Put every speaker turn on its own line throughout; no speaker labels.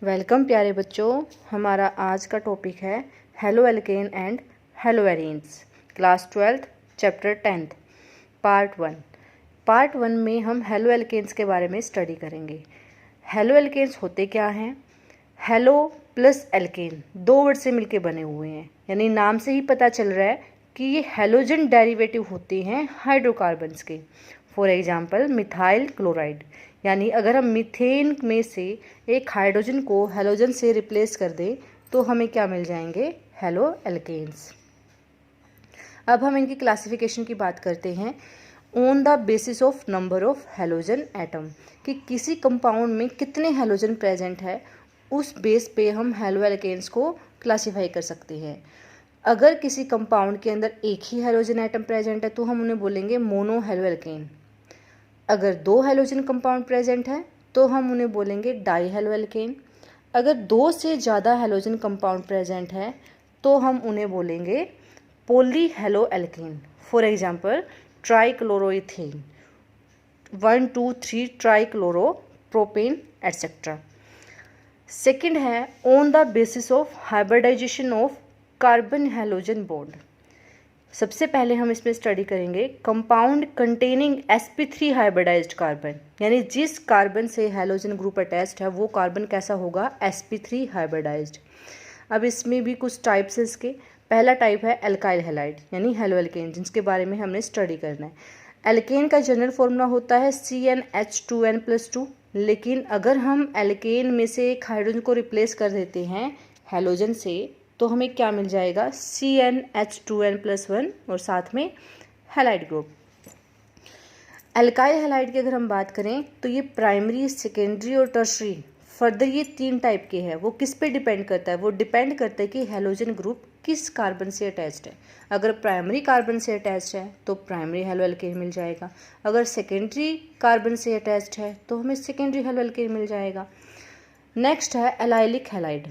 Welcome प्यारे बच्चों। हमारा आज का टॉपिक है halo alkane and hello arenes, class 12th chapter 10th part one में हम हेलो एल्केन्स के बारे में स्टडी करेंगे। हेलो एल्केन्स होते क्या हैं? हेलो प्लस एल्केन दो वर्ड से मिलके बने हुए हैं, यानी नाम से ही पता चल रहा है कि ये हेलोजन डेरिवेटिव होते हैं हाइड्रोकार्बन्स के। फॉर एग्जाम्पल मिथाइल क्लोराइड, यानी अगर हम मीथेन में से एक हाइड्रोजन को हेलोजन से रिप्लेस कर दें तो हमें क्या मिल जाएंगे? Haloalkanes. अब हम इनकी क्लासिफिकेशन की बात करते हैं on the basis of number of halogen atom, कि किसी कंपाउंड में कितने हेलोजन प्रेजेंट है, उस बेस पे हम हेलो एल्केन्स को क्लासीफाई कर सकते हैं। अगर किसी कंपाउंड के अंदर एक ही हेलोजन एटम प्रेजेंट है तो हम उन्हें बोलेंगे मोनो हेलो एल्केन। अगर दो हेलोजन कंपाउंड प्रेजेंट है तो हम उन्हें बोलेंगे डाई हेलो एल्केन। अगर दो से ज़्यादा हेलोजन कंपाउंड प्रेजेंट है तो हम उन्हें बोलेंगे poly halo alkane. For example trichloroethane, 1 2 3 trichloropropane etcetera. Second है on the basis of hybridisation of carbon halogen bond. सबसे पहले हम इसमें स्टडी करेंगे compound containing sp3 hybridised carbon, यानी जिस कार्बन से हेलोजन ग्रुप अटैच्ड है वो कार्बन कैसा होगा? sp3 hybridised. अब इसमें भी कुछ टाइप्स है इसके। पहला टाइप है एल्काइल हैलाइड, यानी हेलो एल्केन, जिसके बारे में हमने स्टडी करना है। एल्केन का जनरल फॉर्मूला होता है CnH2n+2, लेकिन अगर हम एल्केन में से एक हाइड्रोजन को रिप्लेस कर देते हैं हेलोजन से तो हमें क्या मिल जाएगा? CnH2n+1 और साथ में हैलाइड ग्रुप। एल्काइल हैलाइड की अगर हम बात करें तो ये प्राइमरी, सेकेंडरी और टर्शरी, फर्दर ये 3 टाइप के हैं। वो किस पे डिपेंड करता है? वो डिपेंड करता है कि हेलोजन ग्रुप किस कार्बन से अटैच्ड है। अगर प्राइमरी कार्बन से अटैच्ड है तो प्राइमरी हेलो एल्केन मिल जाएगा। अगर सेकेंडरी कार्बन से अटैच्ड है तो हमें सेकेंडरी हेलो एल्केन मिल जाएगा। नेक्स्ट है एलाइलिक हैलाइड।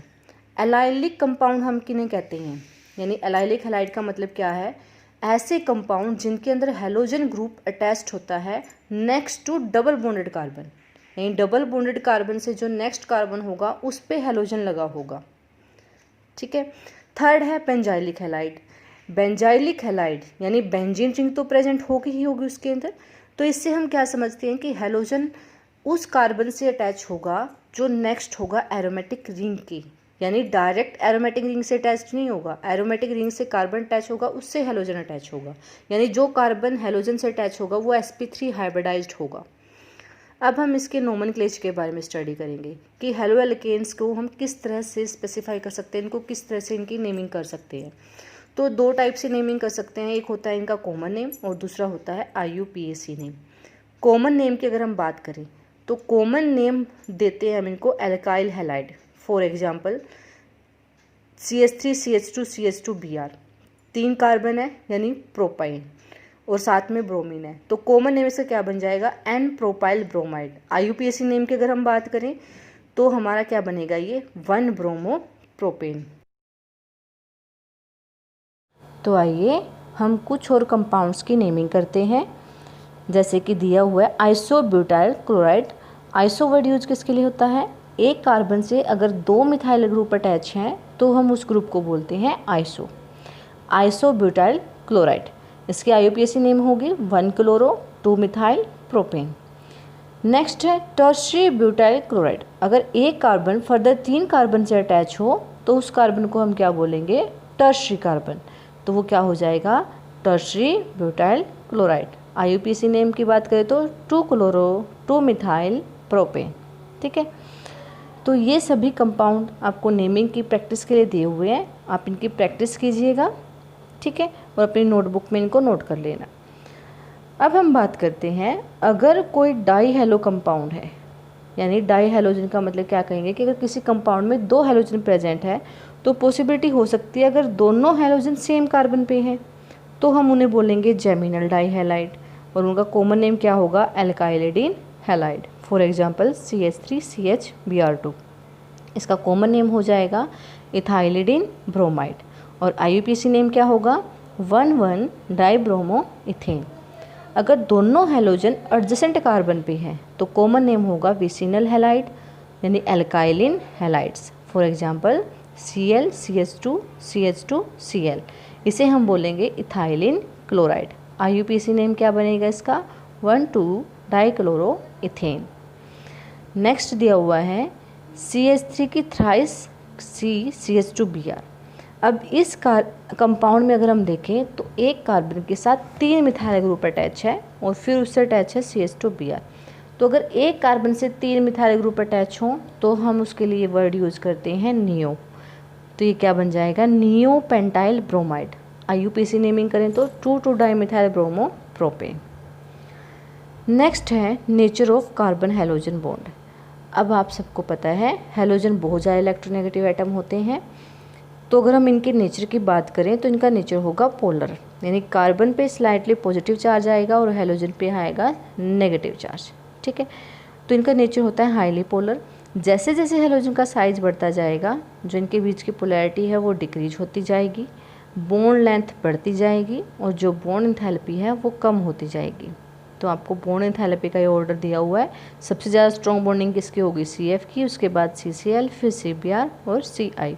एलाइलिक कंपाउंड हम किन्हें कहते हैं? यानी एलाइलिक हैलाइड का मतलब क्या है? ऐसे कंपाउंड जिनके अंदर हेलोजन ग्रुप अटैच्ड होता है next to double bonded carbon, यानी डबल बॉन्डेड कार्बन से जो नेक्स्ट कार्बन होगा उस पे हेलोजन लगा होगा। ठीक है। थर्ड है बेंजाइलिक हैलाइड। बेंजाइलिक हैलाइड यानी बेंजीन रिंग तो प्रेजेंट होगी ही होगी उसके अंदर, तो इससे हम क्या समझते हैं कि हेलोजन उस कार्बन से अटैच होगा जो नेक्स्ट होगा एरोमेटिक रिंग की, यानी डायरेक्ट एरोमेटिक रिंग से अटैच नहीं होगा। एरोमेटिक रिंग से कार्बन अटैच होगा, उससे हेलोजन अटैच होगा, यानी जो कार्बन हेलोजन से अटैच होगा वो sp3 हाइब्रिडाइज्ड होगा। अब हम इसके नोमेनक्लेचर के बारे में स्टडी करेंगे कि हेलो एल्केन्स को हम किस तरह से स्पेसिफाई कर सकते हैं, इनको किस तरह से इनकी नेमिंग कर सकते हैं। तो 2 टाइप से नेमिंग कर सकते हैं, एक होता है इनका कॉमन नेम और दूसरा होता है IUPAC नेम। कॉमन नेम की अगर हम बात करें तो कॉमन नेम देते हैं हम इनको alkyl halide. For example CH3CH2CH2Br, 3 carbon है यानी प्रोपाइन और साथ में ब्रोमीन है, तो कॉमन नेम इसका क्या बन जाएगा? N propyl bromide. IUPAC name की अगर हम बात करें तो हमारा क्या बनेगा? ये 1 ब्रोमो प्रोपेन। तो आइए हम कुछ और कंपाउंड्स की नेमिंग करते हैं, जैसे कि दिया हुआ है isobutyl chloride. Iso word use किसके लिए होता है? एक कार्बन से अगर 2 मिथाइल ग्रुप अटैच हैं तो हम उस ग्रुप को बोलते हैं आइसो, आइसोब्यूटाइल क्लोराइड। इसकी IUPAC नेम होगी 1 क्लोरो 2 मिथाइल प्रोपेन। नेक्स्ट है टर्शरी ब्यूटाइल क्लोराइड। अगर एक कार्बन फर्दर 3 कार्बन से अटैच हो तो उस कार्बन को हम क्या बोलेंगे? टर्शरी कार्बन, तो वो क्या हो जाएगा? Tertiary butyl chloride. IUPAC name की बात करें तो 2 क्लोरो 2 मिथाइल प्रोपेन। ठीक है। तो ये सभी कंपाउंड आपको नेमिंग की प्रैक्टिस के लिए दिए हुए हैं, आप इनकी प्रैक्टिस कीजिएगा। ठीक है, और अपनी नोटबुक में इनको नोट कर लेना। अब हम बात करते हैं अगर कोई डाई हेलो कंपाउंड है, यानी डाई हेलोजन का मतलब क्या कहेंगे कि अगर किसी कंपाउंड में 2 हेलोजन प्रेजेंट है तो पॉसिबिलिटी हो सकती है अगर दोनों हेलोजन सेम कार्बन पे हैं तो हम उन्हें बोलेंगे जेमिनल डाई हैलाइड, और उनका कॉमन नेम क्या होगा? एल्काइलिडीन हैलाइड। फॉर एग्जांपल CH3CHBr2, इसका कॉमन नेम हो जाएगा इथाइलिडीन ब्रोमाइड, और IUPAC नेम क्या होगा? 1,1 डाइब्रोमो इथेन। अगर दोनों हेलोजन एडजेसेंट कार्बन पे हैं तो कॉमन नेम होगा विसिनल हैलाइड, यानी alkylene halides. For example Cl CH2 CH2 Cl, इसे हम बोलेंगे इथाइलिन क्लोराइड। IUPAC नेम क्या बनेगा इसका? 1,2 डाइक्लोरोइथेन। नेक्स्ट दिया हुआ है CH3 की थ्राइस CH2Br। अब इस कंपाउंड में अगर हम देखें तो एक कार्बन के साथ 3 मिथाइल ग्रुप अटैच है और फिर उससे अटैच है CH2Br। तो अगर एक कार्बन से 3 मिथाइल ग्रुप अटैच हों तो हम उसके लिए वर्ड यूज़ करते हैं नियो। तो ये क्या बन जाएगा? Neo pentyl bromide. IUPAC naming करें तो 2,2 डाइमिथाइल ब्रोमो प्रोपेन। नेक्स्ट है nature of carbon halogen bond. अब आप सबको पता है हैलोजन बहुत ज़्यादा इलेक्ट्रोनेगेटिव एटम होते हैं, तो अगर हम इनके नेचर की बात करें तो इनका नेचर होगा पोलर, यानी कार्बन पे स्लाइटली पॉजिटिव चार्ज आएगा और हैलोजन पे आएगा नेगेटिव चार्ज। ठीक है, तो इनका नेचर होता है हाईली पोलर। जैसे जैसे हैलोजन का साइज बढ़ता जाएगा, जो इनके बीच की पोलैरिटी है वो डिक्रीज होती जाएगी, बॉन्ड लेंथ बढ़ती जाएगी और जो बॉन्ड एंथैल्पी है वो कम होती जाएगी। तो आपको बॉन्ड एंथैल्पी का ये ऑर्डर दिया हुआ है। सबसे ज़्यादा स्ट्रॉन्ग बॉन्डिंग किसकी होगी? CF की, उसके बाद CCl, फिर CBr और CI।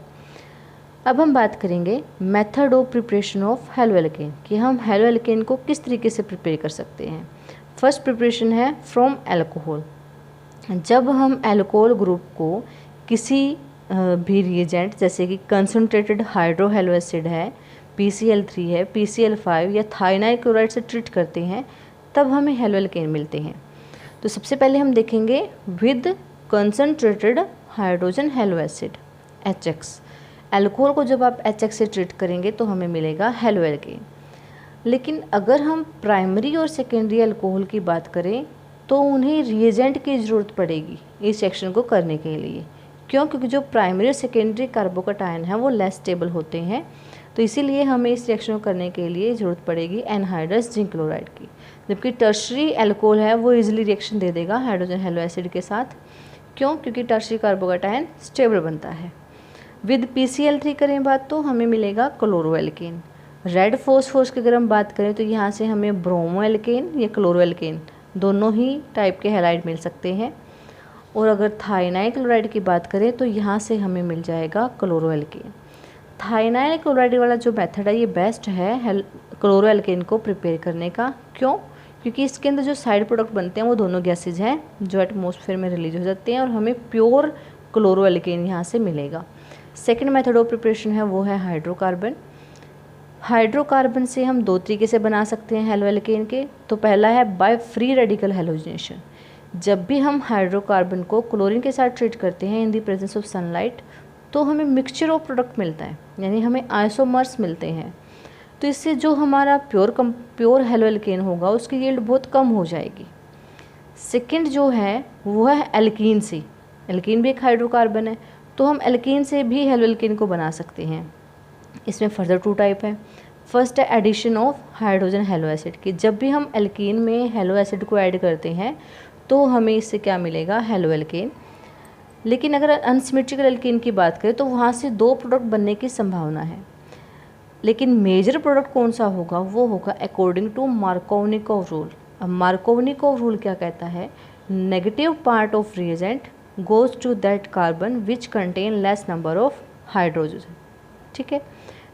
अब हम बात करेंगे method of preparation of halo alkane, कि हम हेलो एल्केन को किस तरीके से प्रिपेयर कर सकते हैं। फर्स्ट प्रिपरेशन है फ्रॉम एल्कोहल। जब हम एल्कोहल ग्रुप को किसी भी रिएजेंट जैसे कि कंसनट्रेटेड हाइड्रो हेलो एसिड है, PCl3 है, PCl5 या थाइनाइल क्लोराइड से ट्रीट करते हैं, तब हमें हेलो एल्केन मिलते हैं। तो सबसे पहले हम देखेंगे with concentrated hydrogen halo acid HX। Alcohol को जब आप HX से ट्रीट करेंगे तो हमें मिलेगा हेलो एल्केन। लेकिन अगर हम प्राइमरी और सेकेंडरी एल्कोहल की बात करें तो उन्हें रिएजेंट की ज़रूरत पड़ेगी इस रिएक्शन को करने के लिए। क्यों? क्योंकि जो प्राइमरी और सेकेंडरी कार्बोकैटायन है वो लेस स्टेबल होते हैं, तो इसीलिए हमें इस रिएक्शन को करने के लिए ज़रूरत पड़ेगी एनहाइड्रस जिंक क्लोराइड की। जबकि टर्शरी एल्कोहल है वो इजीली रिएक्शन दे देगा हाइड्रोजन हेलो एसिड के साथ। क्यों? क्योंकि टर्शरी कार्बोकैटायन स्टेबल बनता है। विद PCl3 करें बात तो हमें मिलेगा क्लोरो एल्केन। रेड फॉस्फोरस की अगर हम बात करें तो यहाँ से हमें ब्रोमो एल्केन या क्लोरो एल्केन दोनों ही टाइप के हैलाइड मिल सकते हैं। और अगर थाइनाइल क्लोराइड की बात करें तो यहाँ से हमें मिल जाएगा क्लोरो एल्केन। थाइनाइल क्लोराइड वाला जो मेथड है ये बेस्ट है क्लोरो एल्केन को प्रिपेयर करने का। क्यों? क्योंकि इसके अंदर जो साइड प्रोडक्ट बनते हैं वो दोनों गैसेज हैं जो एटमॉस्फेयर में रिलीज हो जाते हैं और हमें प्योर क्लोरो एल्केन यहाँ से मिलेगा। सेकेंड मेथड ऑफ प्रिपरेशन है वो है हाइड्रोकार्बन। हाइड्रोकार्बन से हम दो तरीके से बना सकते हैं हेलो एल्केन के। तो पहला है बाय फ्री रेडिकल हैलोजिनेशन। जब भी हम हाइड्रोकार्बन को क्लोरीन के साथ ट्रीट करते हैं in the presence of sunlight तो हमें मिक्सचर ऑफ प्रोडक्ट मिलता है, यानी हमें आइसोमर्स मिलते हैं। तो इससे जो हमारा प्योर हेलो एल्केन होगा उसकी यील्ड बहुत कम हो जाएगी। सेकेंड जो है वो है एल्कीन से। एल्कीन भी एक हाइड्रोकार्बन है, तो हम एल्कीन से भी हेलो एल्केन को बना सकते हैं। इसमें फर्दर 2 टाइप है। फर्स्ट है addition of hydrogen halo acid की। जब भी हम एल्कीन में हेलो एसिड को ऐड करते हैं तो हमें इससे क्या मिलेगा? Halo alkane. लेकिन अगर अनसिमेट्रिकल एल्कीन की बात करें तो वहाँ से 2 प्रोडक्ट बनने की संभावना है। लेकिन मेजर प्रोडक्ट कौन सा होगा? वो होगा अकॉर्डिंग टू मार्कोवनिकोव रूल। अब मार्कोवनिकोव रूल क्या कहता है? Negative part of reagent goes to that carbon which contain less number of hydrogen. ठीक है,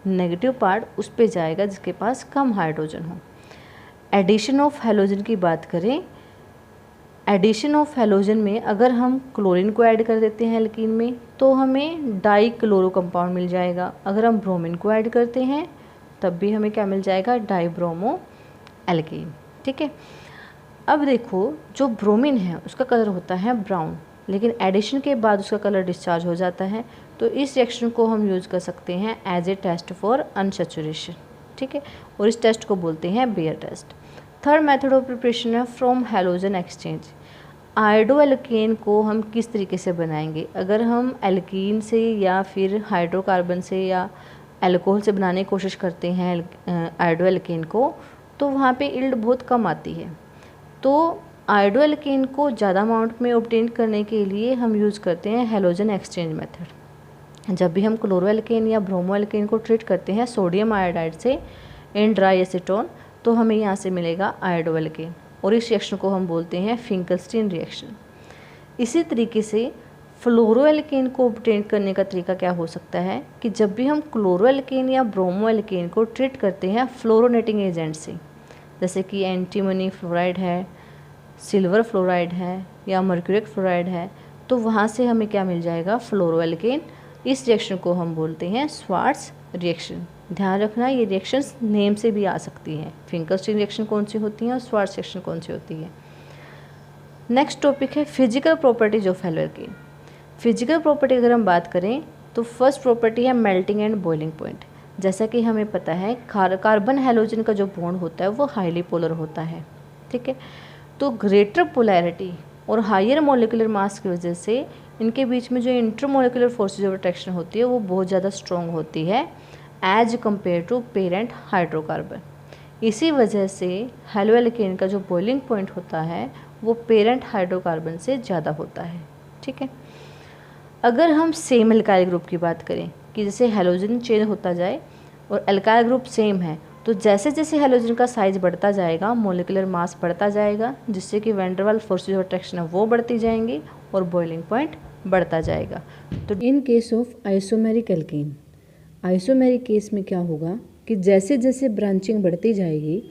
नेगेटिव पार्ट उस पे जाएगा जिसके पास कम हाइड्रोजन हो। एडिशन ऑफ हैलोजन की बात करें, एडिशन ऑफ हैलोजन में अगर हम क्लोरीन को ऐड कर देते हैं एल्कीन में तो हमें डाई क्लोरो कंपाउंड मिल जाएगा। अगर हम ब्रोमीन को ऐड करते हैं तब भी हमें क्या मिल जाएगा? Die bromo alkene. ठीक है, अब देखो जो ब्रोमीन है उसका कलर होता है ब्राउन, लेकिन एडिशन के बाद उसका कलर डिस्चार्ज हो जाता है। तो इस रिएक्शन को हम यूज़ कर सकते हैं as a test for unsaturation. ठीक है, और इस टेस्ट को बोलते हैं Baeyer test. Third method of preparation है from halogen exchange. Iodo alkane को हम किस तरीके से बनाएंगे? अगर हम एल्कीन से या फिर हाइड्रोकार्बन से या एल्कोहल से बनाने की कोशिश करते हैं आयोडो एल्केन को तो वहाँ पे यील्ड बहुत कम आती है। तो आयोडो एल्केन को ज़्यादा अमाउंट में ऑब्टेन करने के लिए हम यूज़ करते हैं हैलोजन एक्सचेंज मेथड। जब भी हम क्लोरो एल्केन या ब्रोमो एल्केन को ट्रीट करते हैं सोडियम आयोडाइड से इन ड्राई एसीटोन तो हमें यहाँ से मिलेगा आयोडो एल्केन और इस रिएक्शन को हम बोलते हैं फिंकलस्टीन रिएक्शन। इसी तरीके से फ्लोरोएल्केन को ऑब्टेन करने का तरीका क्या हो सकता है कि जब भी हम क्लोरोएल्केन या ब्रोमोएल्केन को ट्रीट करते हैं फ्लोरोनेटिंग एजेंट से, जैसे कि एंटीमनी फ्लोराइड है, सिल्वर फ्लोराइड है या मर्क्यूरिक फ्लोराइड है, तो वहाँ से हमें क्या मिल जाएगा, फ्लोरोएल्केन। इस रिएक्शन को हम बोलते हैं स्वार्ट्ज रिएक्शन। ध्यान रखना, ये रिएक्शंस नेम से भी आ सकती हैं। फिंकरस्टीन रिएक्शन कौन सी होती है और स्वार्ट्ज रिएक्शन कौन सी होती है। नेक्स्ट टॉपिक है physical properties of haloalkane. Physical property अगर हम बात करें तो फर्स्ट प्रॉपर्टी है मेल्टिंग एंड बॉइलिंग पॉइंट। जैसा कि हमें पता है कार्बन हैलोजन का जो बॉन्ड होता है वो हाईली पोलर होता है, ठीक है। तो ग्रेटर पोलैरिटी और हायर मोलिकुलर मास की वजह से इनके बीच में जो इंटरमोलिकुलर फोर्सेज ऑफ अट्रैक्शन होती है वो बहुत ज़्यादा स्ट्रॉन्ग होती है as compare to parent hydrocarbon. इसी वजह से हैलोएल्केन का जो बॉइलिंग पॉइंट होता है वो पेरेंट हाइड्रोकार्बन से ज़्यादा होता है, ठीक है। अगर हम सेम एल्काइल ग्रुप की बात करें कि जैसे हैलोजन चेंज होता जाए और एल्काइल ग्रुप सेम है, तो जैसे जैसे हैलोजन का साइज बढ़ता जाएगा मोलिकुलर मास बढ़ता जाएगा, जिससे कि van der Waals forces of attraction है वो बढ़ती जाएंगी और बॉइलिंग पॉइंट बढ़ता जाएगा। तो in case of isomeric alkane, isomeric case में क्या होगा कि जैसे जैसे ब्रांचिंग बढ़ती जाएगी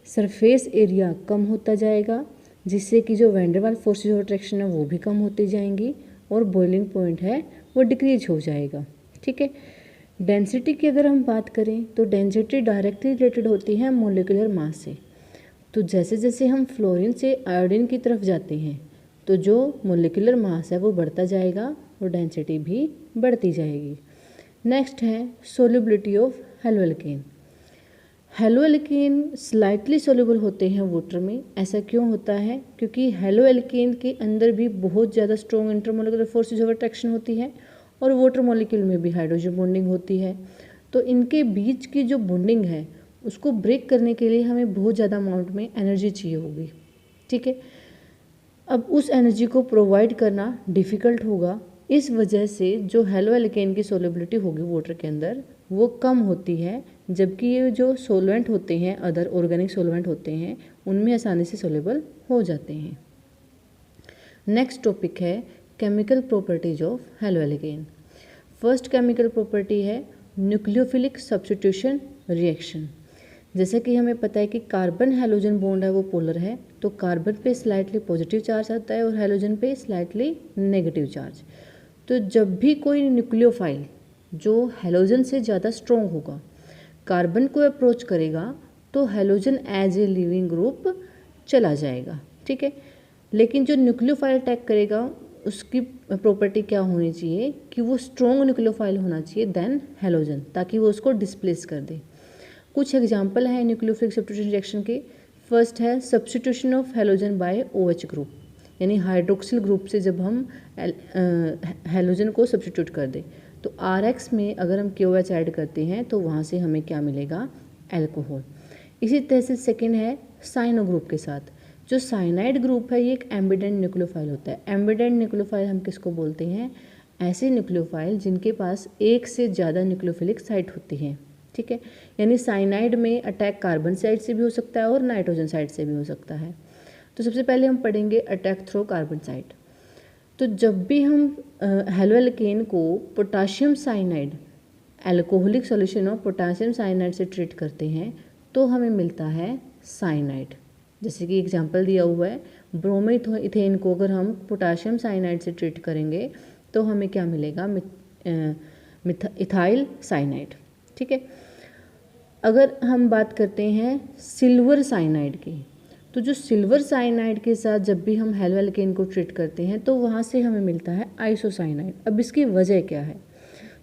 सरफेस एरिया कम होता जाएगा, जिससे कि जो van der Waals forces of attraction है वो भी कम होती जाएंगी और बॉइलिंग पॉइंट है वो डिक्रीज हो जाएगा, ठीक है। डेंसिटी की अगर हम बात करें तो डेंसिटी डायरेक्टली रिलेटेड होती है मोलिकुलर मास से। तो जैसे जैसे हम फ्लोरीन से आयोडीन की तरफ जाते हैं तो जो मोलिकुलर मास है वो बढ़ता जाएगा और डेंसिटी भी बढ़ती जाएगी। नेक्स्ट है solubility of haloalkane. Haloalkane slightly soluble होते हैं वाटर में। ऐसा क्यों होता है? क्योंकि हैलोएल्केन के अंदर भी बहुत ज़्यादा strong intermolecular forces of attraction होती है और वाटर मॉलिक्यूल में भी हाइड्रोजन बॉन्डिंग होती है। तो इनके बीच की जो बॉन्डिंग है उसको ब्रेक करने के लिए हमें बहुत ज़्यादा अमाउंट में एनर्जी चाहिए होगी, ठीक है। अब उस एनर्जी को प्रोवाइड करना डिफ़िकल्ट होगा, इस वजह से जो हैलोएल्केन की सोल्युबिलिटी होगी वाटर के अंदर वो कम होती है, जबकि ये जो सोलवेंट होते हैं, अदर ऑर्गेनिक सोलवेंट होते हैं, उनमें आसानी से सोल्यूबल हो जाते हैं। नेक्स्ट टॉपिक है chemical properties of haloalkane. First chemical property है न्यूक्लियोफिलिक सब्स्टिट्यूशन रिएक्शन। जैसा कि हमें पता है कि कार्बन हैलोजन बॉन्ड है वो पोलर है, तो कार्बन पे स्लाइटली पॉजिटिव चार्ज आता है और हैलोजन पे स्लाइटली नेगेटिव चार्ज। तो जब भी कोई न्यूक्लियोफाइल जो हैलोजन से ज़्यादा स्ट्रॉन्ग होगा कार्बन को अप्रोच करेगा तो halogen as a leaving group चला जाएगा, ठीक है। लेकिन जो न्यूक्लियोफाइल अटैक करेगा उसकी प्रॉपर्टी क्या होनी चाहिए कि वो स्ट्रॉन्ग न्यूक्लियोफाइल होना चाहिए देन हैलोजन, ताकि वो उसको डिस्प्लेस कर दे। कुछ एग्जांपल हैं न्यूक्लियोफिलिक सब्स्टिट्यूशन रिएक्शन के। फर्स्ट है substitution of halogen by OH group, यानी हाइड्रोक्सिल ग्रुप से जब हम हैलोजन को सब्स्टिट्यूट कर दें तो RX में अगर हम KOH ऐड करते हैं तो वहाँ से हमें क्या मिलेगा, अल्कोहल। इसी तरह से सेकेंड है साइनो ग्रुप के साथ। जो साइनाइड ग्रुप है ये एक एम्बिडेंट न्यूक्लियोफाइल होता है। एम्बिडेंट न्यूक्लियोफाइल हम किसको बोलते हैं? ऐसे न्यूक्लियोफाइल जिनके पास एक से ज़्यादा न्यूक्लियोफिलिक साइट होती हैं, ठीक है। यानी साइनाइड में अटैक कार्बन साइड से भी हो सकता है और नाइट्रोजन साइड से भी हो सकता है। तो सबसे पहले हम पढ़ेंगे अटैक थ्रू कार्बन साइड। तो जब भी हम हैलोएल्केन को potassium cyanide, alcoholic solution of potassium cyanide से ट्रीट करते हैं तो हमें मिलता है साइनाइड। जैसे कि एग्जांपल दिया हुआ है, ब्रोमीथेन को अगर हम पोटाशियम साइनाइड से ट्रीट करेंगे तो हमें क्या मिलेगा, इथाइल साइनाइड, ठीक है। अगर हम बात करते हैं सिल्वर साइनाइड की, तो जो सिल्वर साइनाइड के साथ जब भी हम हैलोएल्केन को ट्रीट करते हैं तो वहाँ से हमें मिलता है आइसोसाइनाइड। अब इसकी वजह क्या है?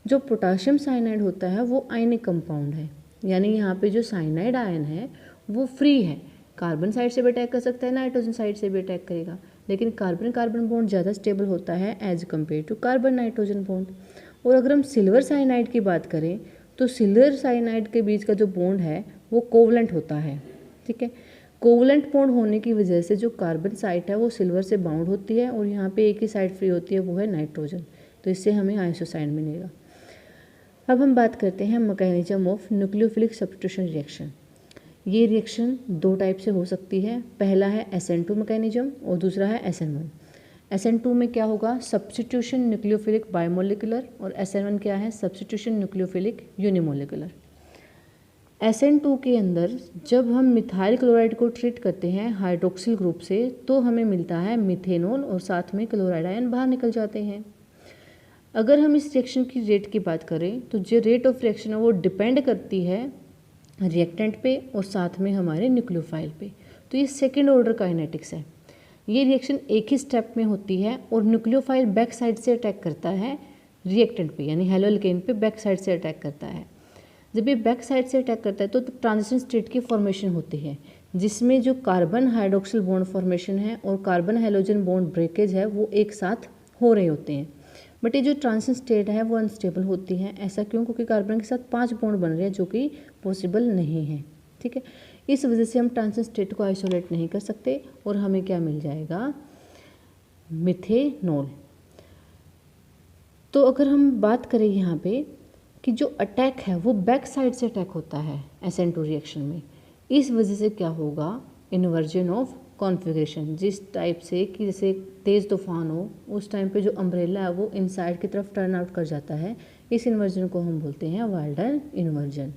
जो पोटाशियम साइनाइड होता है वो आयनिक कंपाउंड है, यानी यहाँ पे जो साइनाइड आयन है वो फ्री है, कार्बन साइड से भी अटैक कर सकता है, नाइट्रोजन साइड से भी अटैक करेगा, लेकिन कार्बन कार्बन बॉन्ड ज़्यादा स्टेबल होता है as compare to carbon nitrogen bond. और अगर हम सिल्वर साइनाइड की बात करें तो सिल्वर साइनाइड के बीच का जो बॉन्ड है वो कोवलेंट होता है, ठीक है। कोवलेंट बॉन्ड होने की वजह से जो कार्बन साइड है वो सिल्वर से बाउंड होती है और यहाँ पे एक ही साइड फ्री होती है, वो है नाइट्रोजन, तो इससे हमें आइसोसाइड मिलेगा। अब हम बात करते हैं mechanism of nucleophilic substitution reaction. ये रिएक्शन दो टाइप से हो सकती है। पहला है SN2 मैकेनिज्म और दूसरा है SN1। SN2 में क्या होगा, सब्स्टिट्यूशन न्यूक्लियोफिलिक बायोमोलिकुलर, और SN1 क्या है, सब्स्टिट्यूशन न्यूक्लियोफिलिक यूनिमोलिकुलर। SN2 के अंदर जब हम मिथाइल क्लोराइड को ट्रीट करते हैं हाइड्रोक्सिल ग्रुप से तो हमें मिलता है मिथेनॉल और साथ में क्लोराइड आयन बाहर निकल जाते हैं। अगर हम इस रिएक्शन की रेट की बात करें तो जो रेट ऑफ रिएक्शन है वो डिपेंड करती है रिएक्टेंट पे और साथ में हमारे न्यूक्लियोफाइल पे। तो ये सेकेंड ऑर्डर काइनेटिक्स है। ये रिएक्शन एक ही स्टेप में होती है और न्यूक्लियोफाइल बैक साइड से अटैक करता है रिएक्टेंट पे, यानी हेलो एल्केन पे बैक साइड से अटैक करता है। जब ये बैक साइड से अटैक करता है तो ट्रांजिशन स्टेट की फॉर्मेशन होती है जिसमें जो कार्बन हाइड्रोक्सिल बॉन्ड फॉर्मेशन है और कार्बन हेलोजन बॉन्ड ब्रेकेज है वो एक साथ हो रहे होते हैं। बट ये जो ट्रांजिशन स्टेट है वो अनस्टेबल होती है। ऐसा क्यों? क्योंकि कार्बन के साथ 5 बॉन्ड बन रहे हैं जो कि पॉसिबल नहीं है। ठीक है, इस वजह से हम ट्रांजिशन स्टेट को आइसोलेट नहीं कर सकते और हमें क्या मिल जाएगा, मिथेनॉल। तो अगर हम बात करें यहाँ पे कि जो अटैक है वो बैक साइड से अटैक होता है SN2 रिएक्शन में, इस वजह से क्या होगा, इन्वर्जन ऑफ कॉन्फ़िगरेशन। जिस टाइप से कि जैसे तेज़ तूफान हो उस टाइम पे जो अम्ब्रेला है वो इनसाइड की तरफ टर्न आउट कर जाता है, इस इन्वर्जन को हम बोलते हैं वाल्डन इन्वर्जन।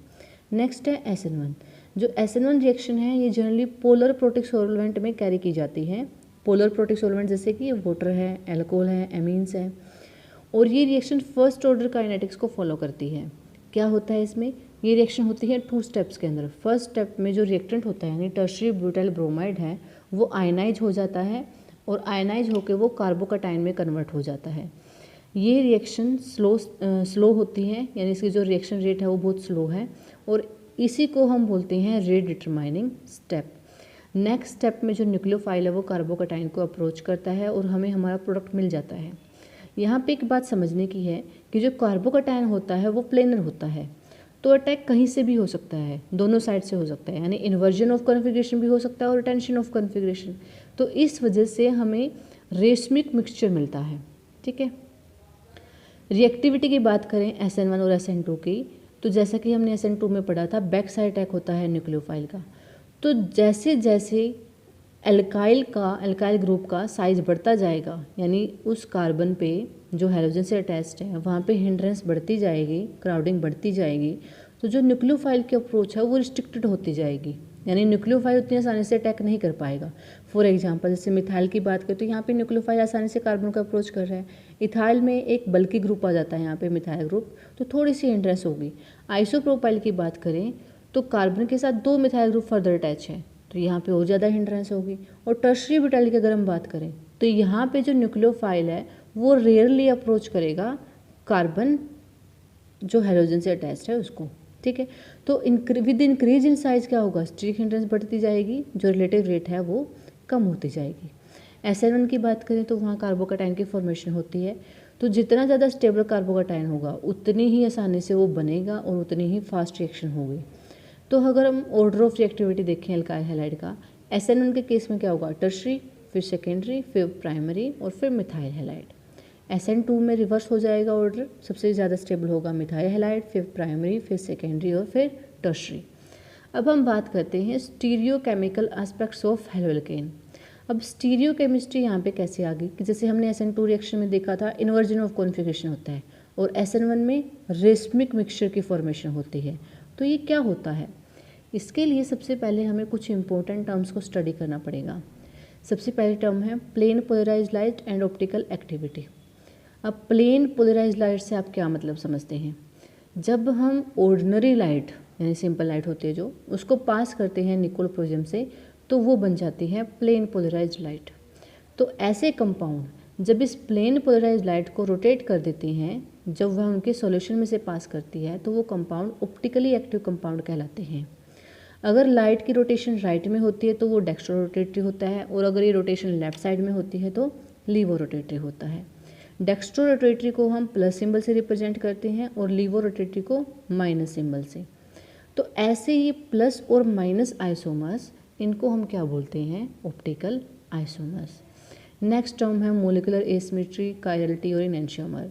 नेक्स्ट है SN1। जो SN1 रिएक्शन है ये जनरली पोलर प्रोटिक सॉल्वेंट में कैरी की जाती है। पोलर प्रोटिक सॉल्वेंट जैसे कि वाटर है, एल्कोहल है, एमीन्स है, और ये रिएक्शन फर्स्ट ऑर्डर काइनेटिक्स को फॉलो करती है। क्या होता है इसमें, ये रिएक्शन होती है 2 स्टेप्स के अंदर। फर्स्ट स्टेप में जो रिएक्टेंट होता है यानी टर्शियरी ब्यूटाइल ब्रोमाइड है वो आयनाइज हो जाता है और आयनाइज होकर वो कार्बोकैटायन में कन्वर्ट हो जाता है। ये रिएक्शन स्लो होती है, यानी इसकी जो रिएक्शन रेट है वो बहुत स्लो है और इसी को हम बोलते हैं rate determining step. Next step में जो न्यूक्लियोफाइल है वो कार्बोकैटायन को अप्रोच करता है और हमें हमारा प्रोडक्ट मिल जाता है। यहाँ पे एक बात समझने की है कि जो कार्बोकैटायन होता है वो प्लेनर होता है, तो अटैक कहीं से भी हो सकता है, दोनों साइड से हो सकता है, यानी इन्वर्जन ऑफ कॉन्फ़िगरेशन भी हो सकता है और रिटेंशन ऑफ कॉन्फ़िगरेशन। तो इस वजह से हमें रेशमिक मिक्सचर मिलता है। ठीक है, रिएक्टिविटी की बात करें SN1 और SN2 की, तो जैसा कि हमने SN2 में पढ़ा था बैक साइड अटैक होता है न्यूक्लियोफाइल का। तो जैसे जैसे एल्काइल ग्रुप का साइज बढ़ता जाएगा, यानी उस कार्बन पे जो हैलोजन से अटैच्ड है वहाँ पे हिंड्रेंस बढ़ती जाएगी, क्राउडिंग बढ़ती जाएगी, तो जो न्यूक्लियोफाइल की अप्रोच है वो रिस्ट्रिक्टेड होती जाएगी, यानी न्यूक्लियोफाइल उतनी आसानी से अटैक नहीं कर पाएगा। फॉर एग्जांपल जैसे मिथाइल की बात करें तो यहाँ पे न्यूक्लियोफाइल आसानी से कार्बन को अप्रोच कर रहा है। इथाइल में एक बल्कि ग्रुप आ जाता है यहाँ पे मिथाइल ग्रुप, तो थोड़ी सी हिंड्रेंस होगी। आइसोप्रोपाइल की बात करें तो कार्बन के साथ 2 मिथाइल ग्रुप फर्दर अटैच है, तो यहाँ पे और ज़्यादा हिंड्रेंस होगी। और टर्शियरी ब्यूटाइल की अगर हम बात करें तो यहाँ पे जो न्यूक्लियोफाइल है वो रेयरली अप्रोच करेगा कार्बन जो हैलोजन से अटैच्ड है उसको। ठीक है, तो विद इंक्रीज इन साइज क्या होगा, स्टीरिक हिंड्रेंस बढ़ती जाएगी, जो रिलेटिव रेट है वो कम होती जाएगी। SN1 की बात करें तो वहाँ कार्बोकैटायन की फॉर्मेशन होती है, तो जितना ज़्यादा स्टेबल कार्बोकैटायन होगा उतनी ही आसानी से वो बनेगा और उतनी ही फास्ट रिएक्शन होगी। तो अगर हम ऑर्डर ऑफ रिएक्टिविटी देखें अल्काइल हैलाइड का, SN1 के केस में क्या होगा, टर्शरी, फिर सेकेंडरी, फिर प्राइमरी और फिर मिथाइल हैलाइड। SN2 में रिवर्स हो जाएगा ऑर्डर, सबसे ज़्यादा स्टेबल होगा मिथाइल हैलाइड, फिर प्राइमरी, फिर सेकेंडरी और फिर टर्शरी। अब हम बात करते हैं stereo chemical aspects of haloalkane. अब स्टीरियो केमिस्ट्री यहाँ पे कैसे आ गई कि जैसे हमने SN2 रिएक्शन में देखा था इन्वर्जन ऑफ कॉन्फ़िगरेशन होता है और SN1 में रेशमिक मिक्सचर की फॉर्मेशन होती है। तो ये क्या होता है, इसके लिए सबसे पहले हमें कुछ इंपॉर्टेंट टर्म्स को स्टडी करना पड़ेगा। सबसे पहली टर्म है plane polarized light and optical activity. अब प्लेन पोलराइज्ड लाइट से आप क्या मतलब समझते हैं, जब हम ऑर्डिनरी लाइट यानी सिंपल लाइट होती है जो उसको पास करते हैं निकोल प्रोजियम से तो वो बन जाती है प्लेन पोलराइज्ड लाइट। तो ऐसे कंपाउंड जब इस प्लेन पोलराइज्ड लाइट को रोटेट कर देती हैं, जब वह उनके सॉल्यूशन में से पास करती है तो वो कंपाउंड ऑप्टिकली एक्टिव कंपाउंड कहलाते हैं। अगर लाइट की रोटेशन राइट में होती है तो वो डेक्स्ट्रो रोटेटरी होता है और अगर ये रोटेशन लेफ्ट साइड में होती है तो लीवो रोटेटरी होता है। डेक्स्ट्रो रोटेटरी को हम प्लस सिंबल से रिप्रेजेंट करते हैं और लीवो रोटेटरी को माइनस सिंबल से। तो ऐसे ही प्लस और माइनस आइसोमर्स, इनको हम क्या बोलते हैं, ऑप्टिकल आइसोमर्स। नेक्स्ट टर्म है मोलिकुलर एसिमेट्री, कायरलिटी और एनेंशियोमर।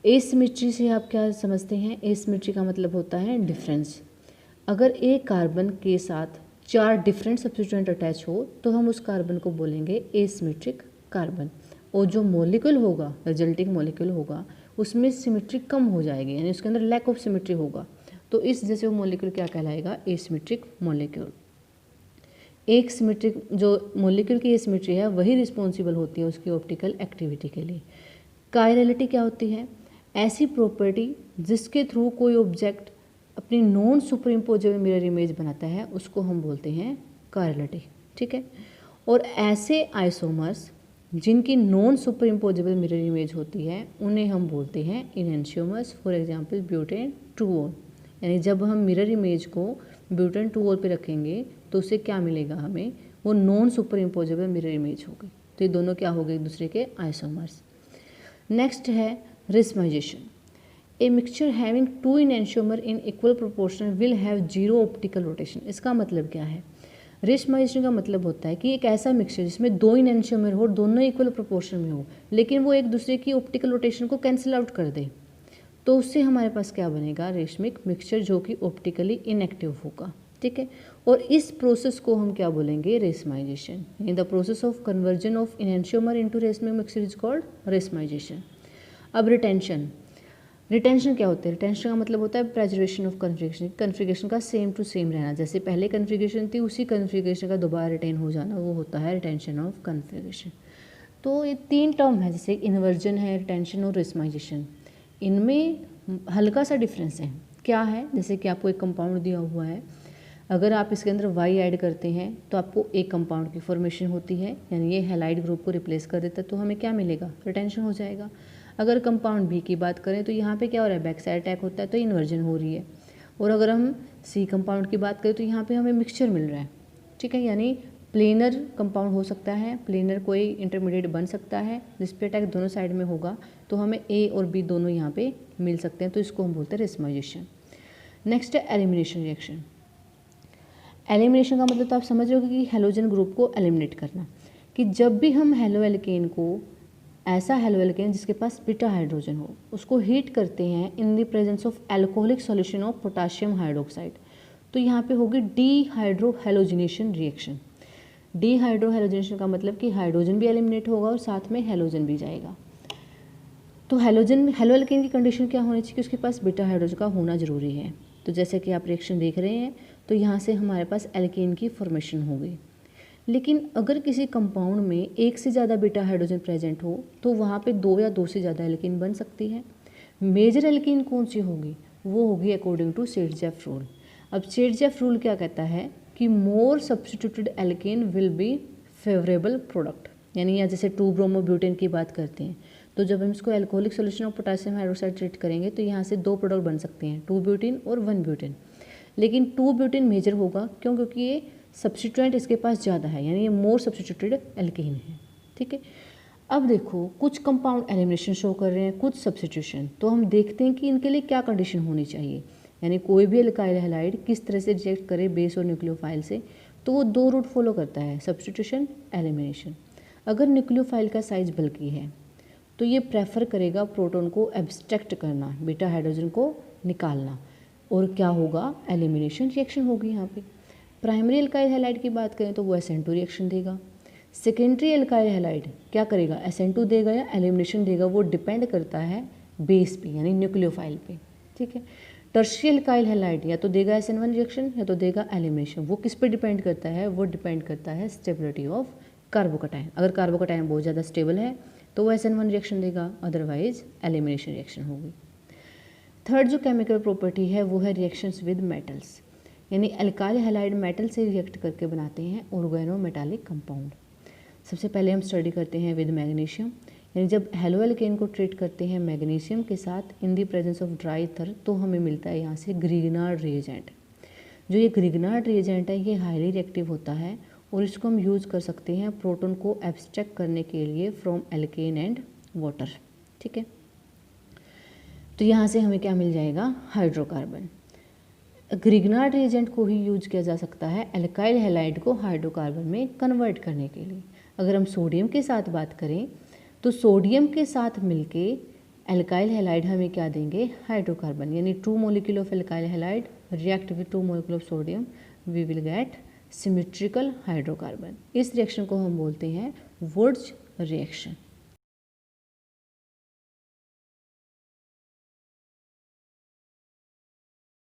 एसिमेट्री से आप क्या समझते हैं, एसिमेट्री का मतलब होता है डिफरेंस। अगर एक कार्बन के साथ 4 डिफरेंट सब्स्टिट्यूएंट अटैच हो तो हम उस कार्बन को बोलेंगे एसिमेट्रिक कार्बन, और जो मॉलिक्यूल होगा, रिजल्टिंग मॉलिक्यूल होगा, उसमें सिमेट्री कम हो जाएगी, यानी उसके अंदर लैक ऑफ सिमेट्री होगा, तो इस जैसे वो मॉलिक्यूल क्या कहलाएगा, एसिमेट्रिक मॉलिक्यूल। एक सिमेट्रिक जो मॉलिक्यूल की एसिमेट्री है वही रिस्पॉन्सिबल होती है उसकी ऑप्टिकल एक्टिविटी के लिए। कायरलिटी क्या होती है, ऐसी प्रॉपर्टी जिसके थ्रू कोई ऑब्जेक्ट अपनी नॉन सुपरइम्पोजेबल मिरर इमेज बनाता है उसको हम बोलते हैं कायरलिटी, ठीक है। और ऐसे आइसोमर्स जिनकी नॉन सुपरइम्पोजेबल मिरर इमेज होती है उन्हें हम बोलते हैं इनैंशियोमर्स। फॉर एग्जांपल ब्यूटेन 2-ol, यानी जब हम मिरर इमेज को ब्यूटेन 2-ol पे रखेंगे तो उससे क्या मिलेगा हमें, वो नॉन सुपरइम्पोजेबल मिरर इमेज होगी। तो ये दोनों क्या हो गए, एक दूसरे के आइसोमर्स। नेक्स्ट है racemisation. A mixture having 2 enantiomer in equal proportion will have 0 optical rotation. इसका मतलब क्या है, रिस्माइजेशन का मतलब होता है कि एक ऐसा मिक्सचर जिसमें 2 इनैंशियोमर हो, दोनों इक्वल प्रोपोर्शन में हो, लेकिन वो एक दूसरे की ऑप्टिकल रोटेशन को कैंसिल आउट कर दे, तो उससे हमारे पास क्या बनेगा, रेशमिक मिक्सचर, जो कि ऑप्टिकली इनएक्टिव होगा, ठीक है। और इस प्रोसेस को हम क्या बोलेंगे, racemisation. In the process of conversion of enantiomer into racemic mixture is called racemisation. अब रिटेंशन, रिटेंशन क्या होता है, रिटेंशन का मतलब होता है प्रेजर्वेशन ऑफ कन्फिगरेशन, कन्फिगरेशन का सेम टू सेम रहना, जैसे पहले कन्फिगरेशन थी उसी कन्फिगरेशन का दोबारा रिटेन हो जाना, वो होता है रिटेंशन ऑफ कन्फिगरेशन। तो ये 3 टर्म है, जैसे इन्वर्जन है, रिटेंशन और रेशमाइजेशन। इनमें हल्का सा डिफरेंस है, क्या है, जैसे कि आपको एक कंपाउंड दिया हुआ है, अगर आप इसके अंदर Y ऐड करते हैं तो आपको एक कंपाउंड की फॉर्मेशन होती है, यानी ये हैलाइड ग्रुप को रिप्लेस कर देता है, तो हमें क्या मिलेगा, रिटेंशन हो जाएगा। अगर कंपाउंड B की बात करें तो यहाँ पे क्या हो रहा है, बैक साइड अटैक होता है, तो इन्वर्जन हो रही है। और अगर हम C कंपाउंड की बात करें तो यहाँ पे हमें मिक्सचर मिल रहा है, ठीक है, यानी प्लेनर कंपाउंड हो सकता है, प्लेनर कोई इंटरमीडिएट बन सकता है जिस पे अटैक दोनों साइड में होगा, तो हमें A और B दोनों यहाँ पे मिल सकते हैं, तो इसको हम बोलते हैं रेशमाइजेशन। नेक्स्ट है एलिमिनेशन रिएक्शन। एलिमिनेशन का मतलब तो आप समझ रहे हो कि हेलोजन ग्रुप को एलिमिनेट करना, कि जब भी हम हेलो एल्केन को, ऐसा हेलो एल्केन जिसके पास बीटा हाइड्रोजन हो, उसको हीट करते हैं in the presence of alcoholic solution of potassium hydroxide, तो यहाँ पे होगी डीहाइड्रोहेलोजिनेशन रिएक्शन। डीहाइड्रोहेलोजिनेशन का मतलब कि हाइड्रोजन भी एलिमिनेट होगा और साथ में हेलोजन भी जाएगा। तो हेलो एल्केन की कंडीशन क्या होनी चाहिए कि उसके पास बीटा हाइड्रोजन का होना जरूरी है। तो जैसे कि आप रिएक्शन देख रहे हैं, तो यहाँ से हमारे पास एल्केन की फॉर्मेशन हो गई। लेकिन अगर किसी कंपाउंड में एक से ज़्यादा बीटा हाइड्रोजन प्रेजेंट हो तो वहाँ पे 2 या 2 से ज़्यादा एल्केन बन सकती है। मेजर एल्केन कौन सी होगी, वो होगी अकॉर्डिंग टू सेडजेफ रूल। अब सेडजेफ रूल क्या कहता है कि more substituted alkene will be favourable product, यानी यहाँ जैसे 2-ब्रोमोब्यूटेन की बात करते हैं, तो जब हम इसको alcoholic solution of potassium hydroxide treat करेंगे तो यहाँ से 2 प्रोडक्ट बन सकते हैं, 2-ब्यूटेन और 1-ब्यूटेन। लेकिन 2-ब्यूटेन मेजर होगा, क्यों, क्योंकि ये सब्स्टिट्यूएंट इसके पास ज़्यादा है, यानी ये मोर सब्स्टिट्यूटेड एल्केन है, ठीक है। अब देखो कुछ कंपाउंड एलिमिनेशन शो कर रहे हैं, कुछ सब्स्टिट्यूशन, तो हम देखते हैं कि इनके लिए क्या कंडीशन होनी चाहिए, यानी कोई भी एल्काइल हैलाइड किस तरह से रिजेक्ट करे बेस और न्यूक्लियोफाइल से, तो वो 2 रूट फॉलो करता है, सब्स्टिट्यूशन, एलिमिनेशन। अगर न्यूक्लियोफाइल का साइज बल्कि है तो ये प्रेफर करेगा प्रोटॉन को एब्स्ट्रैक्ट करना, बीटा हाइड्रोजन को निकालना, और क्या होगा, एलिमिनेशन रिएक्शन होगी। यहाँ पे प्राइमरी एल्काइल हैलाइड की बात करें तो वो SN2 रिएक्शन देगा। सेकेंडरी एल्काइल हैलाइड क्या करेगा, SN2 देगा या एलिमिनेशन देगा, वो डिपेंड करता है बेस पे, यानी न्यूक्लियोफाइल पे, ठीक है। टर्शियरी एल्काइल हैलाइड या तो देगा SN1 रिएक्शन या तो देगा एलिमिनेशन, वो किस पे डिपेंड करता है, वो डिपेंड करता है स्टेबिलिटी ऑफ कार्बोकटायन। अगर कार्बोकटायन बहुत ज़्यादा स्टेबल है तो वो SN1 रिएक्शन देगा, अदरवाइज एलिमिनेशन रिएक्शन होगी। थर्ड जो केमिकल प्रॉपर्टी है वो है रिएक्शंस विद मेटल्स, यानी अल्काइल हैलाइड मेटल से रिएक्ट करके बनाते हैं ऑर्गेनोमेटालिक कंपाउंड। सबसे पहले हम स्टडी करते हैं विद मैग्नीशियम, यानी जब हेलो एल्केन को ट्रीट करते हैं मैग्नीशियम के साथ in the presence of dry ether, तो हमें मिलता है यहाँ से ग्रिग्नार्ड रिएजेंट। जो ये ग्रिग्नार्ड रिएजेंट है ये हाईली रिएक्टिव होता है और इसको हम यूज़ कर सकते हैं प्रोटॉन को एब्स्ट्रैक्ट करने के लिए फ्रॉम एल्केन एंड वाटर, ठीक है। तो यहाँ से हमें क्या मिल जाएगा, हाइड्रोकार्बन। ग्रिग्नार्ड रिएजेंट को ही यूज किया जा सकता है एल्काइल हैलाइड को हाइड्रोकार्बन में कन्वर्ट करने के लिए। अगर हम सोडियम के साथ बात करें तो सोडियम के साथ मिलके एल्काइल हैलाइड हमें क्या देंगे, हाइड्रोकार्बन, यानी 2 molecule of alkyl halide react with 2 molecule of sodium, we will get symmetrical hydrocarbon. इस रिएक्शन को हम बोलते हैं वुड्स रिएक्शन।